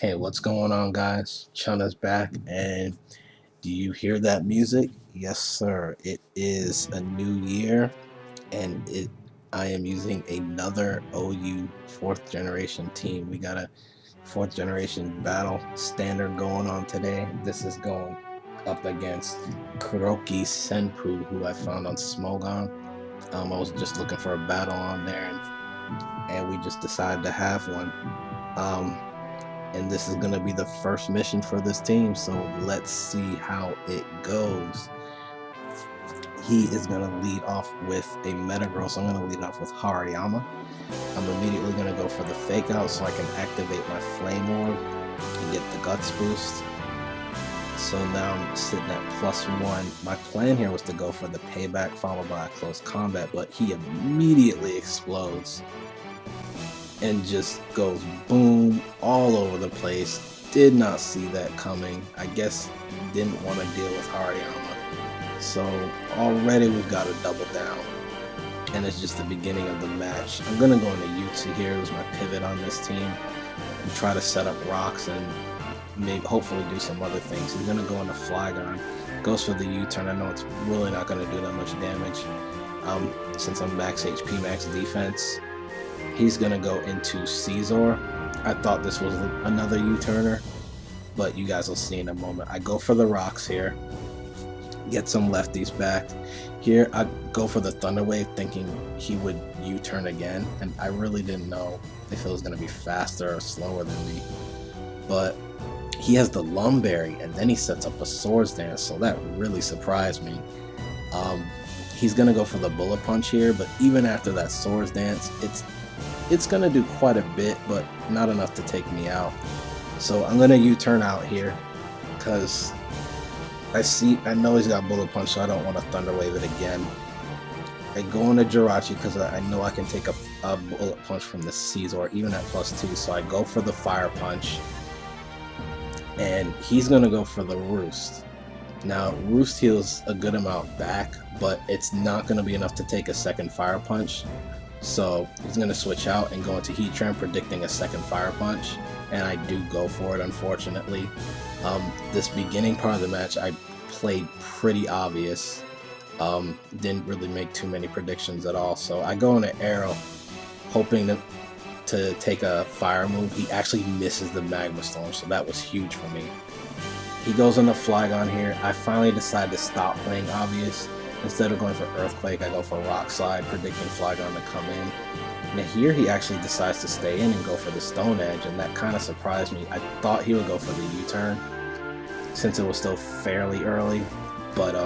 Hey, what's going on, guys? Chun is back, and do you hear that music? Yes, sir. It is a new year, and I am using another OU fourth generation team. We got a fourth generation battle standard going on today. This is going up against Kur0ki s3npuu, who I found on Smogon. I was just looking for a battle on there, and we just decided to have one. Um, and this is going to be the first mission for this team, so let's see how it goes. He is going to lead off with a Metagross, so I'm going to lead off with Hariyama. I'm immediately going to go for the fake out so I can activate my Flame Orb and get the Guts boost. So now I'm sitting at +1. My plan here was to go for the payback followed by a close combat, but he immediately explodes and just goes boom all over the place. Did not see that coming. I guess didn't want to deal with Hariyama. So already we've got a double down, and it's just the beginning of the match. I'm gonna go into Jutsu here as my pivot on this team and try to set up rocks and maybe hopefully do some other things. He's gonna go into Flygon, goes for the U-turn. I know it's really not gonna do that much damage since I'm max HP, max defense. He's gonna go into Caesar. I thought this was another U-turner, but you guys will see in a moment. I go for the rocks here, get some lefties back. Here I go for the Thunder Wave thinking he would U-turn again, and I really didn't know if it was gonna be faster or slower than me. But he has the Lumberry, and then he sets up a Swords Dance, so that really surprised me. He's gonna go for the Bullet Punch here, but even after that Swords Dance, it's gonna do quite a bit, but not enough to take me out. So I'm gonna U-turn out here because I know he's got Bullet Punch, so I don't want to Thunder Wave it again. I go into Jirachi because I know I can take a Bullet Punch from the Caesar even at +2, so I go for the Fire Punch, and he's gonna go for the Roost. Now Roost heals a good amount back, but it's not gonna be enough to take a second Fire Punch. So he's going to switch out and go into Heatran, predicting a second Fire Punch, and I do go for it, unfortunately. This beginning part of the match I played pretty obvious, didn't really make too many predictions at all, so I go into Arrow hoping to take a fire move. He actually misses the Magma Storm, so that was huge for me. He goes into Flygon here. I finally decide to stop playing obvious. Instead of going for Earthquake, I go for Rock Slide, predicting Flygon to come in. Now here he actually decides to stay in and go for the Stone Edge, and that kind of surprised me. I thought he would go for the U-turn since it was still fairly early, but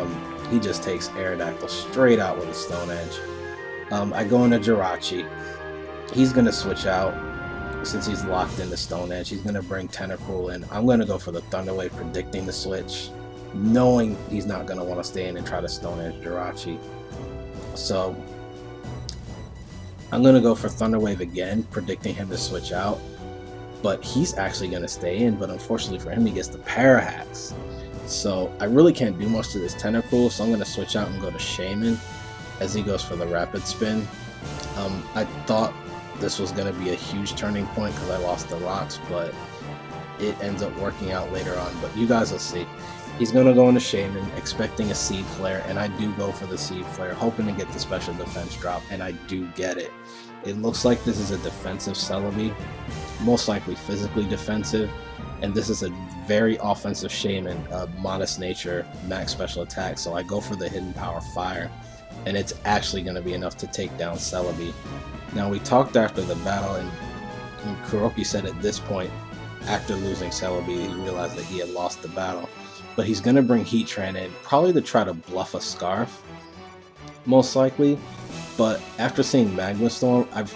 he just takes Aerodactyl straight out with a Stone Edge. I go into Jirachi. He's going to switch out since he's locked in the Stone Edge. He's going to bring Tentacruel in. I'm going to go for the Thunder Wave, predicting the switch, knowing he's not going to want to stay in and try to Stone Edge Jirachi. So I'm going to go for Thunder Wave again, predicting him to switch out, but he's actually going to stay in, but unfortunately for him he gets the Parahax. So I really can't do much to this Tentacruel, so I'm going to switch out and go to Shaman as he goes for the Rapid Spin. I thought this was going to be a huge turning point because I lost the rocks, but it ends up working out later on, but you guys will see. He's going to go into Shaman, expecting a Seed Flare, and I do go for the Seed Flare, hoping to get the special defense drop, and I do get it. It looks like this is a defensive Celebi, most likely physically defensive, and this is a very offensive Shaman, modest nature, max special attack, so I go for the Hidden Power Fire, and it's actually going to be enough to take down Celebi. Now we talked after the battle, and Kur0ki said at this point, after losing Celebi, he realized that he had lost the battle. But he's going to bring Heatran in, probably to try to bluff a Scarf, most likely. But after seeing Magma Storm, I've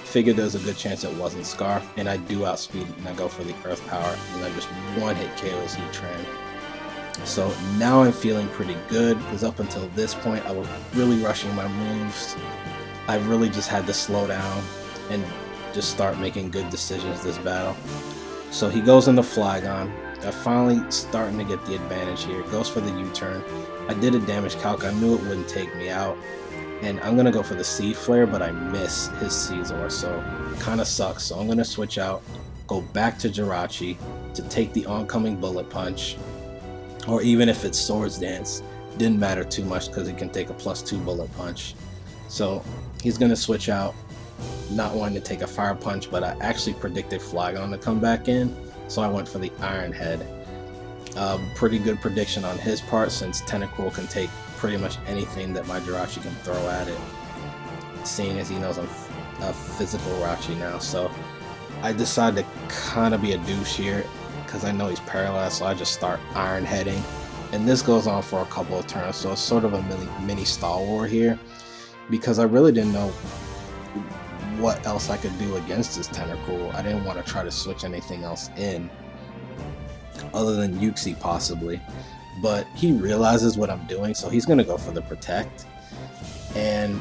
figured there's a good chance it wasn't Scarf, and I do outspeed it, and I go for the Earth Power, and I just one-hit KOs Heatran. So now I'm feeling pretty good, because up until this point, I was really rushing my moves. I really just had to slow down and just start making good decisions this battle. So he goes into Flygon. I'm finally starting to get the advantage here. Goes for the U-turn. I did a damage calc. I knew it wouldn't take me out. And I'm going to go for the Seed Flare, but I miss his Caesar, so it kind of sucks. So I'm going to switch out go back to Jirachi to take the oncoming bullet punch, or even if it's swords dance, didn't matter too much because he can take a +2 bullet punch. So he's going to switch out, not wanting to take a fire punch, but I actually predicted Flygon to come back in, so I went for the Iron Head. Pretty good prediction on his part, since Tentacruel can take pretty much anything that my Jirachi can throw at it, seeing as he knows I'm a physical Rachi now. So I decided to kind of be a douche here because I know he's paralyzed, so I just start Iron Heading, and this goes on for a couple of turns, so it's sort of a mini Star War here, because I really didn't know what else I could do against this Tentacruel. I didn't want to try to switch anything else in other than Yuxi possibly, but he realizes what I'm doing, so he's going to go for the Protect, and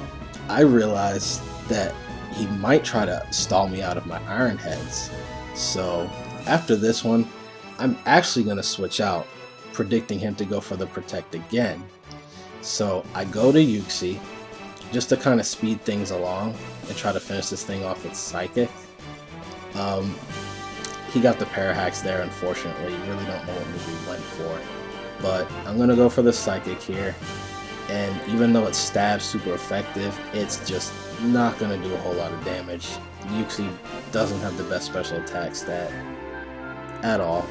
I realized that he might try to stall me out of my Iron Heads. So after this one, I'm actually going to switch out, predicting him to go for the Protect again. So I go to Yuxi just to kind of speed things along and try to finish this thing off with Psychic. He got the Parahacks there, unfortunately. Really don't know what move he went for, but I'm going to go for the Psychic here. And even though it stabs super effective, it's just not going to do a whole lot of damage. Yuxi doesn't have the best special attack stat at all,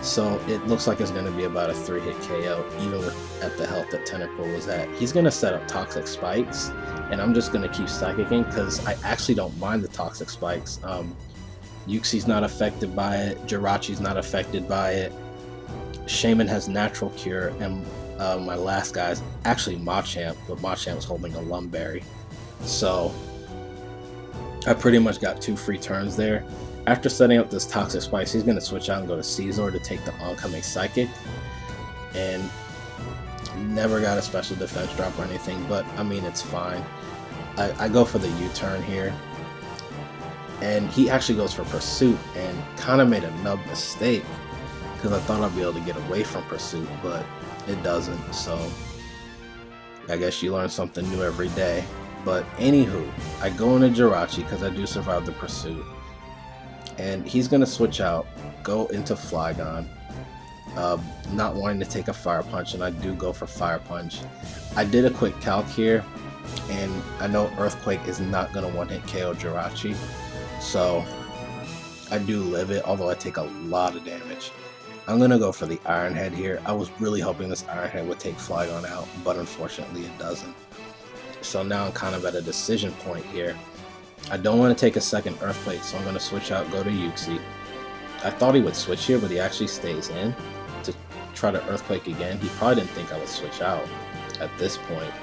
so it looks like it's going to be about a 3-hit KO, even at the health that Tentacruel was at. He's going to set up Toxic Spikes, and I'm just going to keep Psychicing because I actually don't mind the Toxic Spikes. Yuxi's not affected by it, Jirachi's not affected by it, Shaman has Natural Cure, and my last guy is actually Machamp, but Machamp's holding a Lumberry. So I pretty much got 2 free turns there. After setting up this Toxic Spikes, he's going to switch out and go to Caesar to take the oncoming Psychic. And never got a special defense drop or anything, but I mean, it's fine. I go for the U-turn here. And he actually goes for Pursuit, and kind of made a nub mistake because I thought I'd be able to get away from Pursuit, but it doesn't. So I guess you learn something new every day. But anywho, I go into Jirachi because I do survive the Pursuit, and he's going to switch out, go into Flygon, not wanting to take a Fire Punch, and I do go for Fire Punch. I did a quick calc here, and I know Earthquake is not going to one-hit KO Jirachi, so I do live it, although I take a lot of damage. I'm going to go for the Iron Head here. I was really hoping this Iron Head would take Flygon out, but unfortunately it doesn't. So now I'm kind of at a decision point here. I don't want to take a second Earthquake, so I'm going to switch out, go to Yuxi. I thought he would switch here, but he actually stays in to try to Earthquake again. He probably didn't think I would switch out at this point.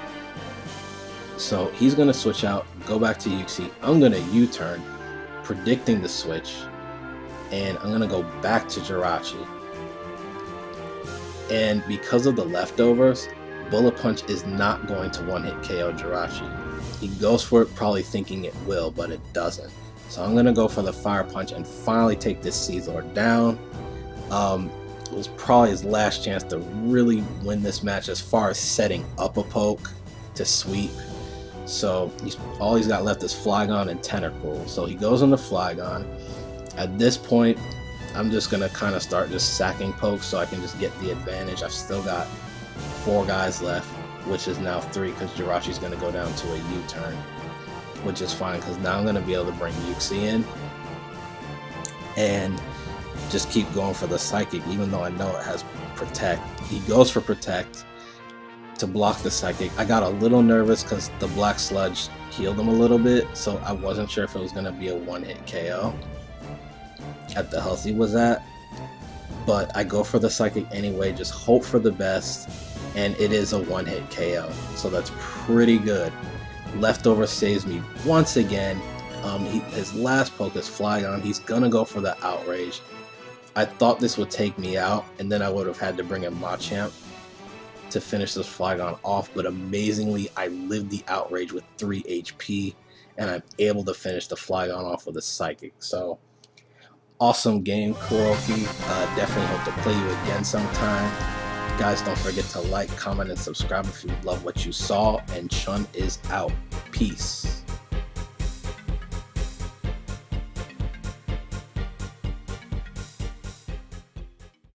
So he's going to switch out, go back to Yuxi. I'm going to U-turn, predicting the switch, and I'm going to go back to Jirachi. And because of the leftovers, Bullet Punch is not going to one-hit KO Jirachi. He goes for it probably thinking it will, but it doesn't. So I'm going to go for the Fire Punch and finally take this Caesar down. It was probably his last chance to really win this match as far as setting up a poke to sweep. So all he's got left is Flygon and Tentacruel. So he goes into Flygon. At this point, I'm just going to kind of start just sacking pokes so I can just get the advantage. I've still got 4 guys left, which is now 3 because Jirachi's going to go down to a U-turn, which is fine because now I'm going to be able to bring Yuxi in and just keep going for the Psychic, even though I know it has Protect. He goes for Protect to block the Psychic. I got a little nervous because the Black Sludge healed him a little bit, so I wasn't sure if it was going to be a one-hit KO at the health he was at, but I go for the Psychic anyway, just hope for the best, and it is a one-hit KO, so that's pretty good. Leftover saves me once again. His last poke is Flygon. He's gonna go for the Outrage. I thought this would take me out, and then I would have had to bring in Machamp to finish this Flygon off, but amazingly I lived the Outrage with 3 HP, and I'm able to finish the Flygon off with a Psychic. So awesome game, Kur0ki. Definitely hope to play you again sometime. Guys, don't forget to like, comment, and subscribe if you love what you saw. And Chun is out. Peace.